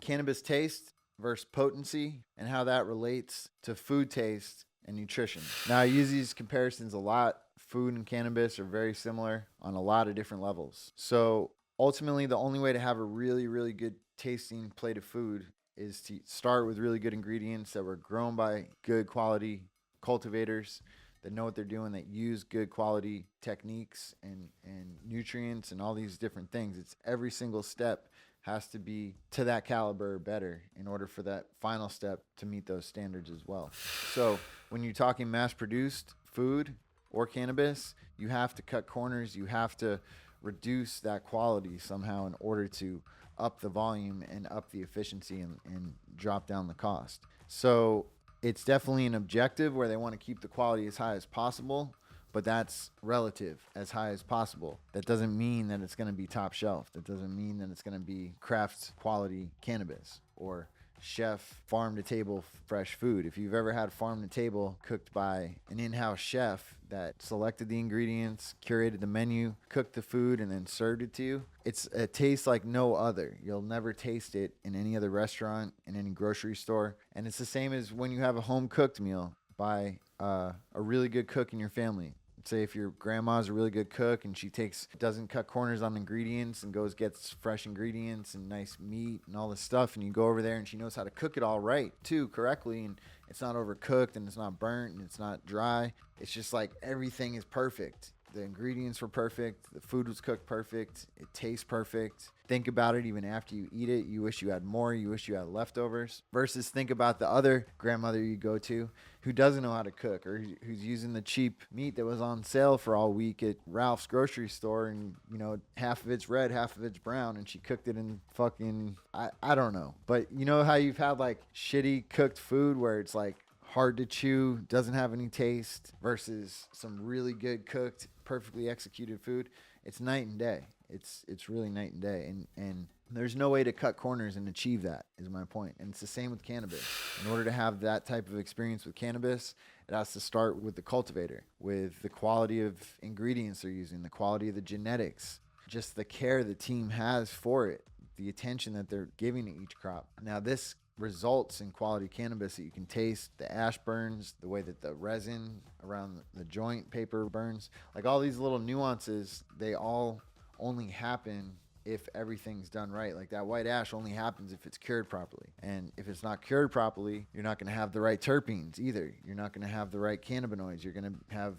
cannabis taste versus potency and how that relates to food taste and nutrition. Now, I use these comparisons a lot. Food and cannabis are very similar on a lot of different levels. So, ultimately, the only way to have a really, really good tasting plate of food is to start with really good ingredients that were grown by good quality cultivators that know what they're doing, that use good quality techniques and nutrients and all these different things. It's every single step has to be to that caliber or better in order for that final step to meet those standards as well. So when you're talking mass produced food or cannabis, you have to cut corners. You have to reduce that quality somehow in order to up the volume and up the efficiency and drop down the cost. So it's definitely an objective where they want to keep the quality as high as possible, but that's relative, as high as possible. That doesn't mean that it's going to be top shelf. That doesn't mean that it's going to be craft quality cannabis or chef farm to table fresh food. If you've ever had farm to table cooked by an in-house chef that selected the ingredients, curated the menu, cooked the food, and then served it to you, it tastes like no other. You'll never taste it in any other restaurant, in any grocery store. And it's the same as when you have a home cooked meal by a really good cook in your family. Say if your grandma's a really good cook and she doesn't cut corners on ingredients and gets fresh ingredients and nice meat and all this stuff, and you go over there and she knows how to cook it all right too, correctly, and it's not overcooked and it's not burnt and it's not dry. It's just like everything is perfect. The ingredients were perfect. The food was cooked perfect. It tastes perfect. Think about it even after you eat it. You wish you had more. You wish you had leftovers. Versus think about the other grandmother you go to who doesn't know how to cook or who's using the cheap meat that was on sale for all week at Ralph's grocery store, and half of it's red, half of it's brown, and she cooked it in fucking I don't know. But you know how you've had like shitty cooked food where it's like hard to chew, doesn't have any taste, versus some really good cooked, perfectly executed food. It's night and day. It's really night and day. And there's no way to cut corners and achieve that, is my point. And it's the same with cannabis. In order to have that type of experience with cannabis, it has to start with the cultivator, with the quality of ingredients they're using, the quality of the genetics, just the care the team has for it, the attention that they're giving to each crop. Now, this results in quality cannabis that you can taste. The ash burns, the way that the resin around the joint paper burns, like all these little nuances, they all only happen if everything's done right. Like that white ash only happens if it's cured properly. And if it's not cured properly, you're not going to have the right terpenes either. You're not going to have the right cannabinoids. You're going to have,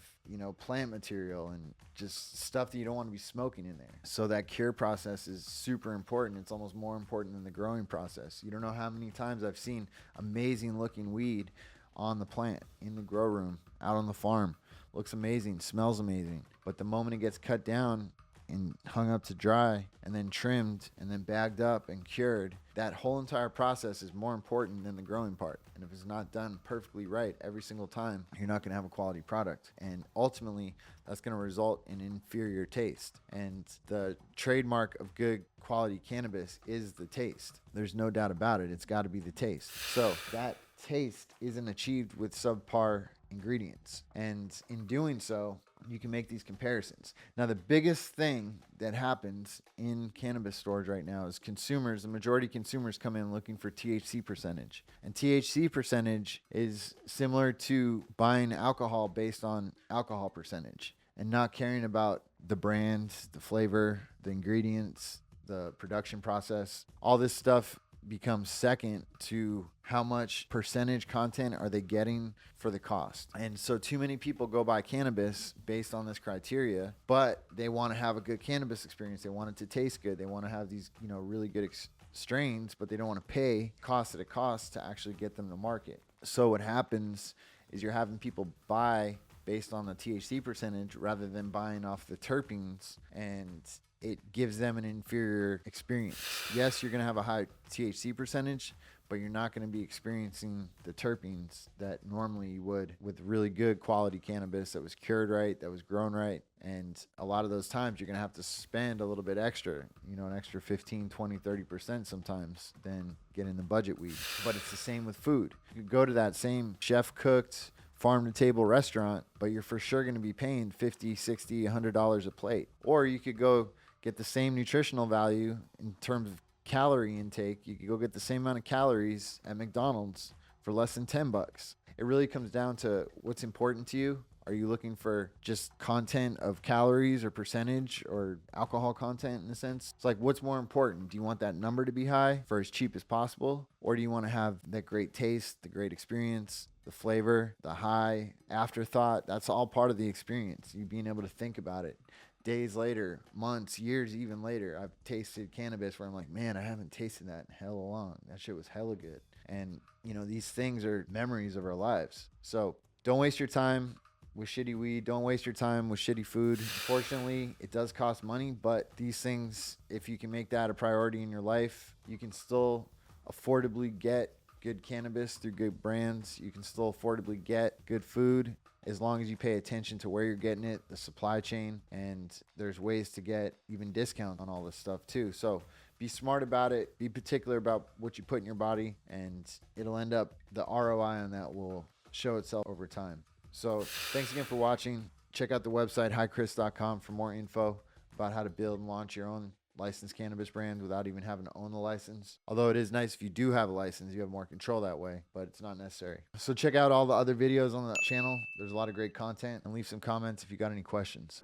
plant material and just stuff that you don't want to be smoking in there. So that cure process is super important. It's almost more important than the growing process. You don't know how many times I've seen amazing looking weed on the plant, in the grow room, out on the farm. Looks amazing, smells amazing. But the moment it gets cut down and hung up to dry and then trimmed and then bagged up and cured, that whole entire process is more important than the growing part. And if it's not done perfectly right every single time, you're not going to have a quality product. And ultimately, that's going to result in inferior taste. And the trademark of good quality cannabis is the taste. There's no doubt about it. It's got to be the taste. So that taste isn't achieved with subpar ingredients. And in doing so, you can make these comparisons. Now, the biggest thing that happens in cannabis stores right now is the majority of consumers come in looking for THC percentage. And THC percentage is similar to buying alcohol based on alcohol percentage and not caring about the brand, the flavor, the ingredients, the production process. All this stuff becomes second to how much percentage content are they getting for the cost. And so too many people go buy cannabis based on this criteria, but they want to have a good cannabis experience. They want it to taste good. They want to have these, really good strains, but they don't want to pay cost that it costs to actually get them to market. So what happens is you're having people buy based on the THC percentage rather than buying off the terpenes, and it gives them an inferior experience. Yes, you're going to have a high THC percentage, but you're not going to be experiencing the terpenes that normally you would with really good quality cannabis that was cured right, that was grown right. And a lot of those times you're going to have to spend a little bit extra, an extra 15, 20, 30% sometimes than getting the budget weed. But it's the same with food. You go to that same chef-cooked, farm-to-table restaurant, but you're for sure going to be paying $50, $60, $100 a plate. Or you could go get the same nutritional value in terms of calorie intake, you could go get the same amount of calories at McDonald's for less than $10. It really comes down to what's important to you. Are you looking for just content of calories or percentage or alcohol content in a sense? It's like, what's more important? Do you want that number to be high for as cheap as possible? Or do you want to have that great taste, the great experience, the flavor, the high afterthought? That's all part of the experience. You being able to think about it. Days later, months, years, even later, I've tasted cannabis where I'm like, man, I haven't tasted that in hella long. That shit was hella good. And, you know, these things are memories of our lives. So don't waste your time with shitty weed. Don't waste your time with shitty food. Unfortunately, it does cost money, but these things, if you can make that a priority in your life, you can still affordably get good cannabis through good brands. You can still affordably get good food as long as you pay attention to where you're getting it, the supply chain, and there's ways to get even discount on all this stuff too. So be smart about it. Be particular about what you put in your body, and it'll end up, the ROI on that will show itself over time. So thanks again for watching. Check out the website, highchris.com, for more info about how to build and launch your own licensed cannabis brand without even having to own the license. Although it is nice if you do have a license, you have more control that way, but it's not necessary. So check out all the other videos on the channel. There's a lot of great content, and leave some comments if you got any questions.